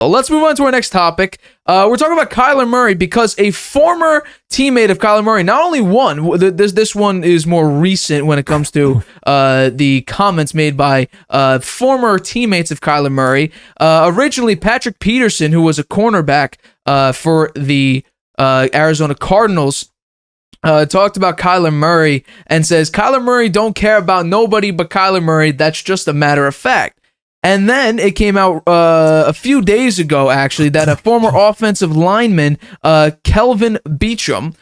Let's move on to our next topic. We're talking about Kyler Murray because a former teammate of Kyler Murray, not only one, this one is more recent when it comes to the comments made by former teammates of Kyler Murray. Originally, Patrick Peterson, who was a cornerback for the Arizona Cardinals, talked about Kyler Murray and says, Kyler Murray don't care about nobody but Kyler Murray. That's just a matter of fact. And then it came out a few days ago, actually, that a former offensive lineman, Kelvin Beachum,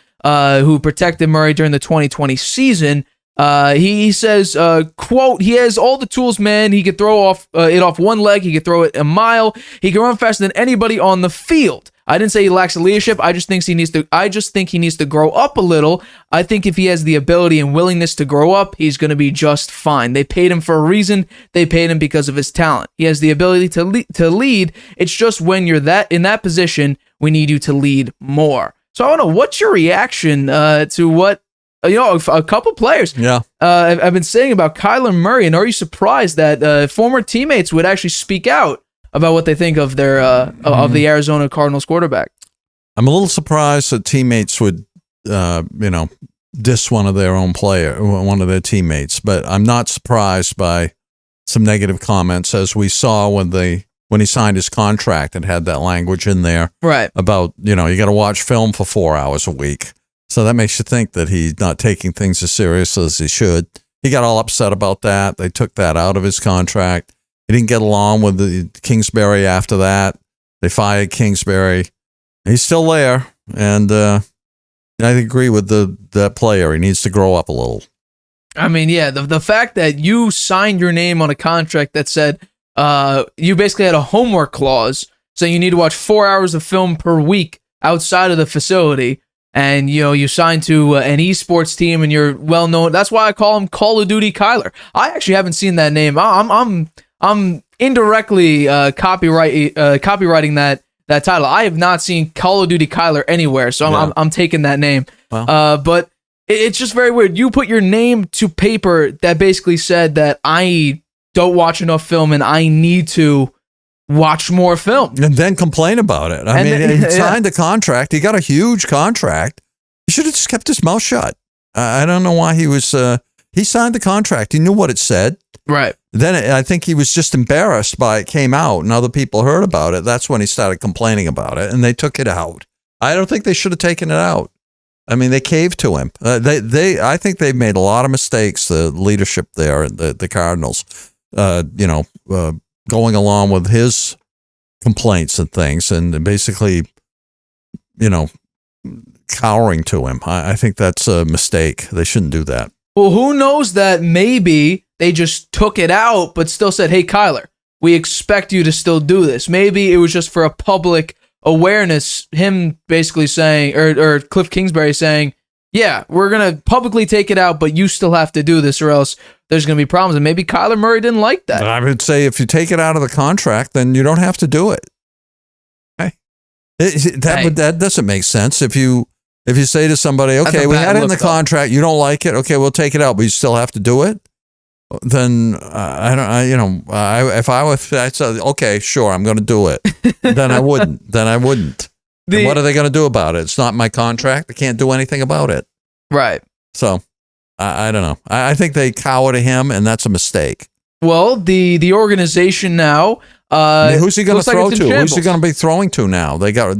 who protected Murray during the 2020 season, he says, quote, he has all the tools, man. He could throw it off one leg. He could throw it a mile. He can run faster than anybody on the field. I didn't say he lacks leadership. I just think he needs to grow up a little. I think if he has the ability and willingness to grow up, he's going to be just fine. They paid him for a reason. They paid him because of his talent. He has the ability to lead. It's just when you're in that position, we need you to lead more. So I want to know, what's your reaction to what a couple players have been saying about Kyler Murray, and are you surprised that former teammates would actually speak out about what they think of their of the Arizona Cardinals quarterback? I'm a little surprised that teammates would, diss one of their teammates, but I'm not surprised by some negative comments, as we saw when he signed his contract and had that language in there, right? About you got to watch film for 4 hours a week, so that makes you think that he's not taking things as serious as he should. He got all upset about that. They took that out of his contract. He didn't get along with the Kingsbury after that. They fired Kingsbury. He's still there, and I agree with that player. He needs to grow up a little. I mean, yeah, the fact that you signed your name on a contract that said you basically had a homework clause, so you need to watch 4 hours of film per week outside of the facility, and you signed to an esports team, and you're well known. That's why I call him Call of Duty Kyler. I actually haven't seen that name. I'm indirectly copywriting that title. I have not seen Call of Duty Kyler anywhere, so I'm taking that name. Wow. But it's just very weird. You put your name to paper that basically said that I don't watch enough film and I need to watch more film, and then complain about it. I mean, he signed a contract. He got a huge contract. He should have just kept his mouth shut. I don't know why he was. He signed the contract. He knew what it said. Right. Then I think he was just embarrassed by it came out and other people heard about it. That's when he started complaining about it, and they took it out. I don't think they should have taken it out. I mean, they caved to him. I think they've made a lot of mistakes, the leadership there, the Cardinals, going along with his complaints and things, and basically, cowering to him. I think that's a mistake. They shouldn't do that. Well, who knows that maybe they just took it out, but still said, hey, Kyler, we expect you to still do this. Maybe it was just for a public awareness, him basically saying, or Cliff Kingsbury saying, yeah, we're going to publicly take it out, but you still have to do this or else there's going to be problems. And maybe Kyler Murray didn't like that. I would say if you take it out of the contract, then you don't have to do it. That doesn't make sense. If you say to somebody, okay, we had it in the contract, you don't like it, okay, we'll take it out, but you still have to do it, then if I said, okay, sure, I'm going to do it, then I wouldn't. And what are they going to do about it? It's not my contract. They can't do anything about it. Right. So I don't know. I think they cower to him, and that's a mistake. Well, the organization now. Who's he going to throw to? Who's he going to be throwing to now? They got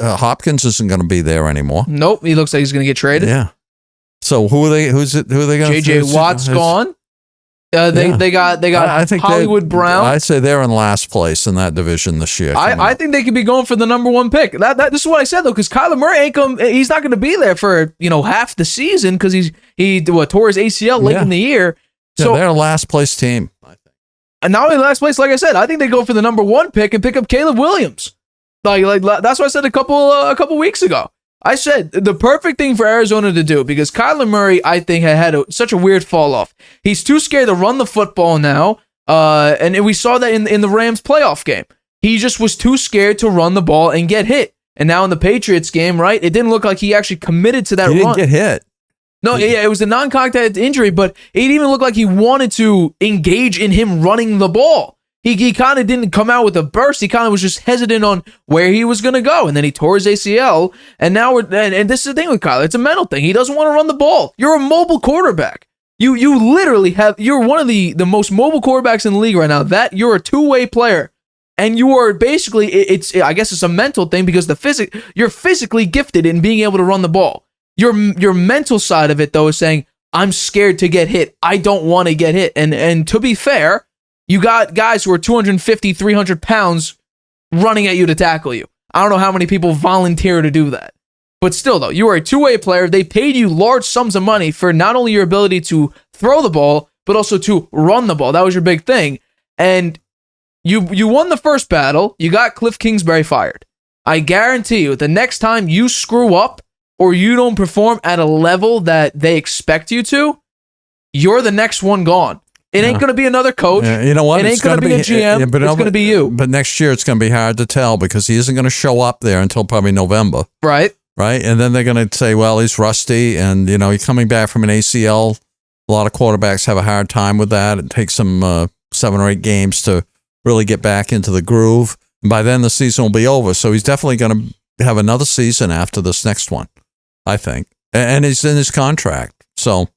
Hopkins isn't going to be there anymore. Nope, he looks like he's going to get traded. Yeah. So who are they? Who are they going to? JJ Watt's gone. They got I think Hollywood Brown. I'd say they're in last place in that division this year. I think they could be going for the number one pick. This is what I said though, because Kyler Murray he's not going to be there for half the season because he tore his ACL late in the year. Yeah, so they're a last place team, I think. And not only last place, like I said, I think they go for the number one pick and pick up Caleb Williams. Like that's what I said a couple weeks ago. I said the perfect thing for Arizona to do, because Kyler Murray, I think, had such a weird fall off. He's too scared to run the football now, and we saw that in the Rams playoff game. He just was too scared to run the ball and get hit. And now in the Patriots game, right, it didn't look like he actually committed to that run. He didn't get hit. No, yeah, it was a non-contact injury, but it didn't even look like he wanted to engage in him running the ball. He kind of didn't come out with a burst. He kind of was just hesitant on where he was going to go. And then he tore his ACL. And now and this is the thing with Kyler. It's a mental thing. He doesn't want to run the ball. You're a mobile quarterback. You literally you're one of the most mobile quarterbacks in the league right now. That you're a two-way player. And you are basically, I guess it's a mental thing because you're physically gifted in being able to run the ball. Your mental side of it, though, is saying, I'm scared to get hit. I don't want to get hit. And to be fair, you got guys who are 250, 300 pounds running at you to tackle you. I don't know how many people volunteer to do that. But still, though, you are a two-way player. They paid you large sums of money for not only your ability to throw the ball, but also to run the ball. That was your big thing. And you won the first battle. You got Cliff Kingsbury fired. I guarantee you, the next time you screw up or you don't perform at a level that they expect you to, you're the next one gone. It ain't going to be another coach. You know what? It ain't going to be a GM. It's going to be you. But next year, it's going to be hard to tell because he isn't going to show up there until probably November. Right. Right. And then they're going to say, well, he's rusty and, he's coming back from an ACL. A lot of quarterbacks have a hard time with that. It takes them 7 or 8 games to really get back into the groove. And by then the season will be over. So he's definitely going to have another season after this next one, I think. And he's in his contract. So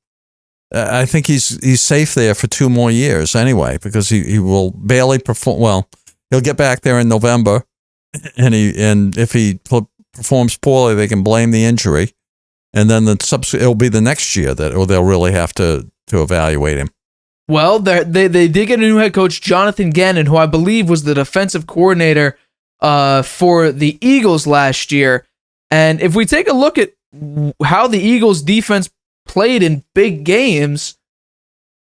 I think he's safe there for 2 more years anyway, because he will barely perform. Well, he'll get back there in November and if he performs poorly, they can blame the injury. And then it'll be the next year that they'll really have to evaluate him. Well, they did get a new head coach, Jonathan Gannon, who I believe was the defensive coordinator for the Eagles last year. And if we take a look at how the Eagles defense played in big games,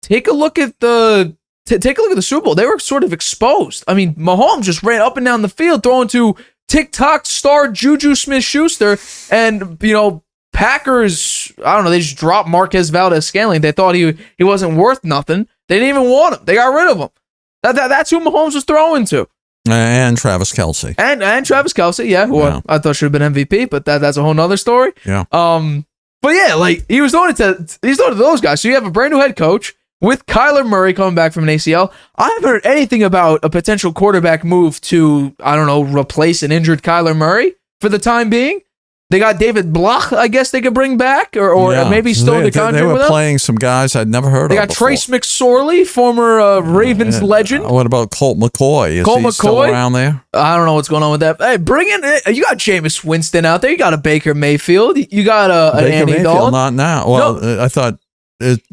take a look at the Super Bowl. They were sort of exposed. I mean, Mahomes just ran up and down the field throwing to TikTok star Juju Smith-Schuster, and Packers, I don't know, they just dropped Marquez Valdez-Scantling. They thought he wasn't worth nothing. They didn't even want him. They got rid of him. That's who Mahomes was throwing to. And Travis Kelce. And Travis Kelce, yeah, who I thought should have been MVP, but that's a whole nother story. Yeah. But yeah, he was throwing it to those guys. So you have a brand new head coach with Kyler Murray coming back from an ACL. I haven't heard anything about a potential quarterback move to, I don't know, replace an injured Kyler Murray for the time being. They got David Bloch, I guess they could bring back, or maybe still in the contract with them. They were playing some guys I'd never heard of. They got before. Trace McSorley, former Ravens legend. What about Colt McCoy? Is he still around there? I don't know what's going on with that. Hey, bring in. You got Jameis Winston out there. You got a Baker Mayfield. You got an Andy Mayfield, Dalton. not now. Well, no. I thought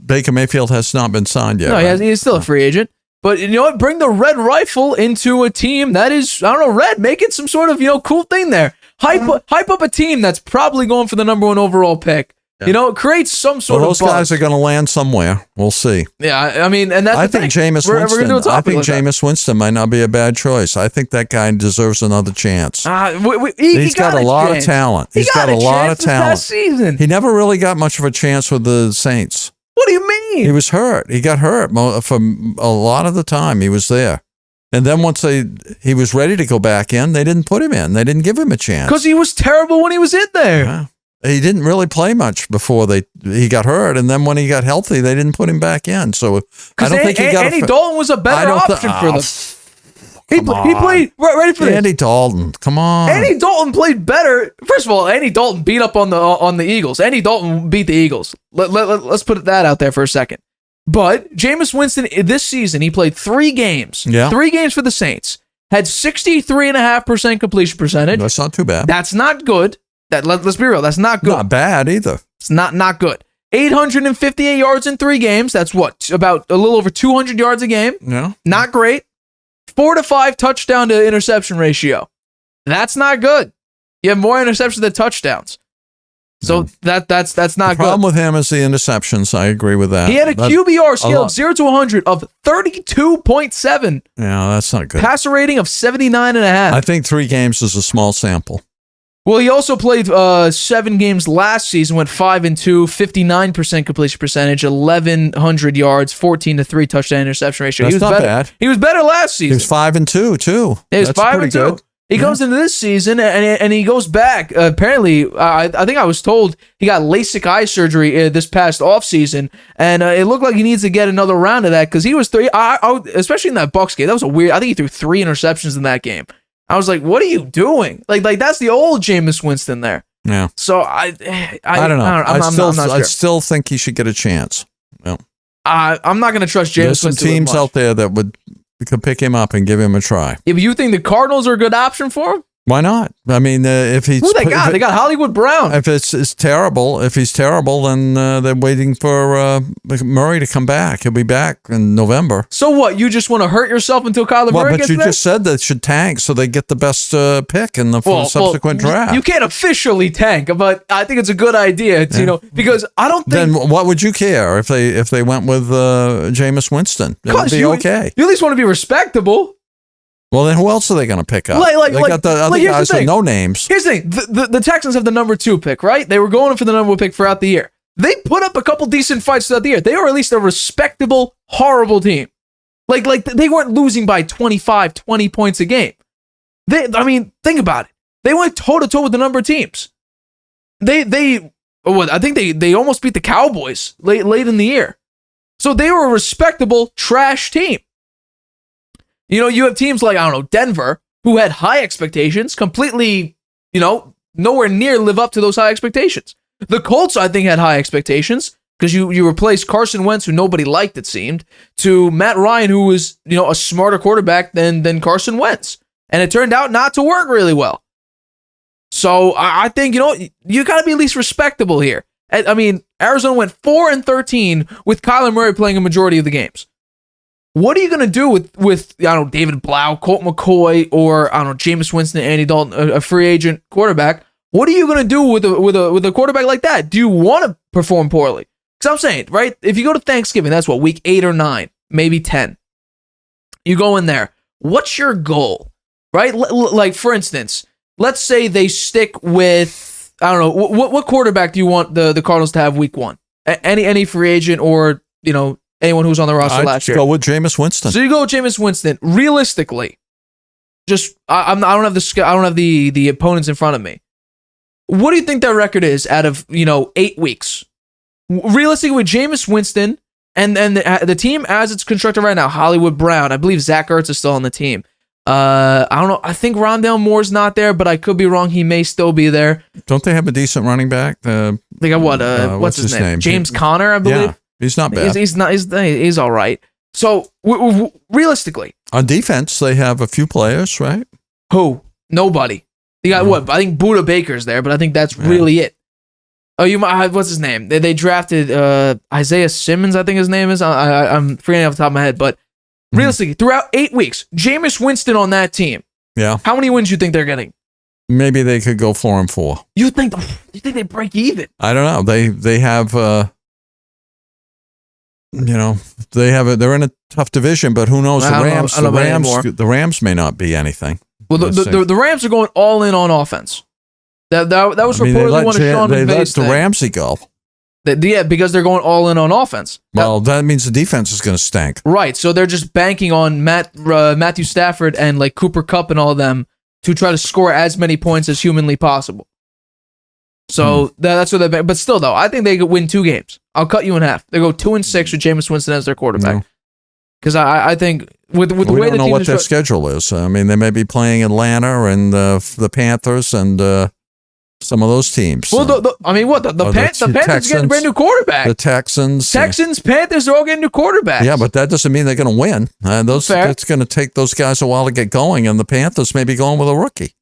Baker Mayfield has not been signed yet. No, right? he's still a free agent. But you know what? Bring the Red Rifle into a team that is, I don't know, red. Make it some sort of cool thing there. Hype up a team that's probably going for the number 1 overall pick. Yeah. Create some sort of buzz. Those guys are going to land somewhere. We'll see. Yeah, I mean, and that's I think Jameis Winston might not be a bad choice. I think that guy deserves another chance. He's got a lot of talent. He's got a lot of talent. Last season. He never really got much of a chance with the Saints. What do you mean? He was hurt. He got hurt for a lot of the time. He was there. And then once he was ready to go back in, they didn't put him in. They didn't give him a chance. Because he was terrible when he was in there. Yeah. He didn't really play much before he got hurt. And then when he got healthy, they didn't put him back in. So I don't think he got Andy Dalton was a better option for them. He played, ready for this. Andy Dalton, come on. Andy Dalton played better. First of all, Andy Dalton beat up on the Eagles. Andy Dalton beat the Eagles. Let's put that out there for a second. But Jameis Winston, this season, he played 3 games. Yeah. 3 games for the Saints. Had 63.5% completion percentage. That's not too bad. That's not good. Let's be real. That's not good. Not bad either. It's not good. 858 yards in 3 games. That's what? About a little over 200 yards a game. Yeah. Not great. 4 to 5 touchdown to interception ratio. That's not good. You have more interceptions than touchdowns. So that's not good. The problem with him is the interceptions. I agree with that. He had a QBR scale of 0 to 100 of 32.7. Yeah, that's not good. Passer rating of 79.5. I think 3 games is a small sample. Well, he also played 7 games last season, went 5-2, 59% completion percentage, 1,100 yards, 14 to 3 touchdown interception ratio. That's not bad. He was better last season. He was 5-2 too. He was 5-2. He comes into this season and he goes back. Apparently, I think I was told he got LASIK eye surgery this past offseason, and it looked like he needs to get another round of that because he was especially in that Bucs game. That was a weird. I think he threw 3 interceptions in that game. I was like, "What are you doing?" Like that's the old Jameis Winston there. Yeah. So I don't know. I'm not sure. I still think he should get a chance. Yeah. I'm not going to trust Jameis Winston. There's some teams out there that could pick him up and give him a try. If you think the Cardinals are a good option for him, why not? I mean, if he's who they got? They got Hollywood Brown. If it's terrible, then they're waiting for Murray to come back. He'll be back in November. So what? You just want to hurt yourself until Kyler Murray gets there? But you just said they should tank so they get the best pick in the subsequent draft. You can't officially tank, but I think it's a good idea. To, because I don't think. Then what would you care if they went with Jameis Winston? It would be okay. You at least want to be respectable. Well, then who else are they going to pick up? They got the other guys with no names. Here's the thing. The Texans have the number 2 pick, right? They were going for the number 1 pick throughout the year. They put up a couple decent fights throughout the year. They were at least a respectable, horrible team. Like they weren't losing by 25, 20 points a game. Think about it. They went toe-to-toe with the number of teams. I think they almost beat the Cowboys late in the year. So they were a respectable, trash team. You have teams like, Denver, who had high expectations, completely, nowhere near live up to those high expectations. The Colts, I think, had high expectations because you replaced Carson Wentz, who nobody liked, it seemed, to Matt Ryan, who was, a smarter quarterback than Carson Wentz. And it turned out not to work really well. So I think, you got to be at least respectable here. Arizona went 4-13 with Kyler Murray playing a majority of the games. What are you going to do with David Blau, Colt McCoy, or Jameis Winston, Andy Dalton, a free agent quarterback? What are you going to do with a quarterback like that? Do you want to perform poorly? Because I'm saying, right, if you go to Thanksgiving, that's what, week 8 or 9, maybe 10. You go in there. What's your goal, right? Like, for instance, let's say they stick with, what quarterback do you want the Cardinals to have week 1? Any free agent or, anyone who was on the roster last year. Go with Jameis Winston. So you go with Jameis Winston. Realistically, I don't have the opponents in front of me. What do you think their record is out of 8 weeks? Realistically, with Jameis Winston and the team as it's constructed right now, Hollywood Brown, I believe Zach Ertz is still on the team. I don't know. I think Rondale Moore's not there, but I could be wrong. He may still be there. Don't they have a decent running back? They got what? What's his name? James Conner, I believe. Yeah. He's not bad. He's all right. So realistically, on defense, they have a few players, right? Who? Nobody. You got what? I think Buda Baker's there, but I think that's really it. Oh, what's his name? They drafted Isaiah Simmons, I think his name is. I'm forgetting off the top of my head, but realistically, throughout 8 weeks, Jameis Winston on that team. Yeah. How many wins do you think they're getting? Maybe they could go 4-4. You think they break even? I don't know. They have. They're in a tough division, but who knows? The Rams may not be anything. Well, the Rams are going all in on offense. That was reportedly one of Sean McVay's let the Ramsey go. Because they're going all in on offense. Well, that means the defense is going to stink. Right, so they're just banking on Matthew Stafford and like Cooper Kupp and all of them to try to score as many points as humanly possible. So that's what they. But still, though, I think they could win 2 games. I'll cut you in half. They go 2-6 with Jameis Winston as their quarterback. Because I think with the way the team we don't know what their schedule is. I mean, they may be playing Atlanta and the Panthers and some of those teams. Well, the Panthers getting a brand new quarterback. The Texans, Panthers, they're all getting new quarterbacks. Yeah, but that doesn't mean they're going to win. It's going to take those guys a while to get going, and the Panthers may be going with a rookie.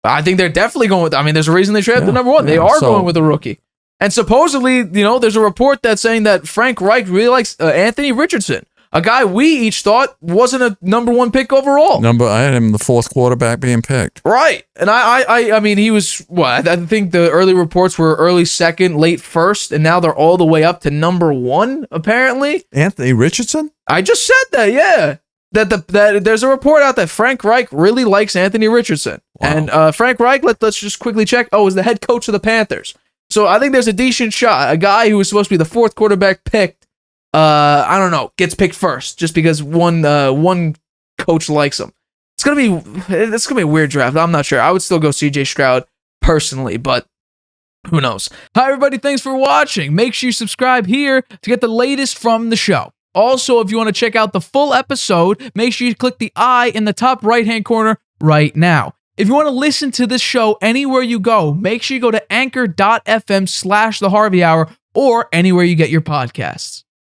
I think they're definitely going with. There's a reason they traded the number 1. They are going with a rookie. And supposedly, there's a report that's saying that Frank Reich really likes Anthony Richardson, a guy we each thought wasn't a number 1 pick overall. I had him the 4th quarterback being picked. Right. And I mean, he was, I think the early reports were early 2nd, late 1st, and now they're all the way up to number 1, apparently. Anthony Richardson? I just said that, yeah. That there's a report out that Frank Reich really likes Anthony Richardson. Wow. And Frank Reich, let's just quickly check, is the head coach of the Panthers. So I think there's a decent shot. A guy who was supposed to be the 4th quarterback picked, gets picked first just because one coach likes him. it's gonna be a weird draft. I'm not sure. I would still go CJ Stroud personally, but who knows? Hi, everybody. Thanks for watching. Make sure you subscribe here to get the latest from the show. Also, if you want to check out the full episode, make sure you click the I in the top right-hand corner right now. If you want to listen to this show anywhere you go, make sure you go to anchor.fm/The Harvey Hour or anywhere you get your podcasts.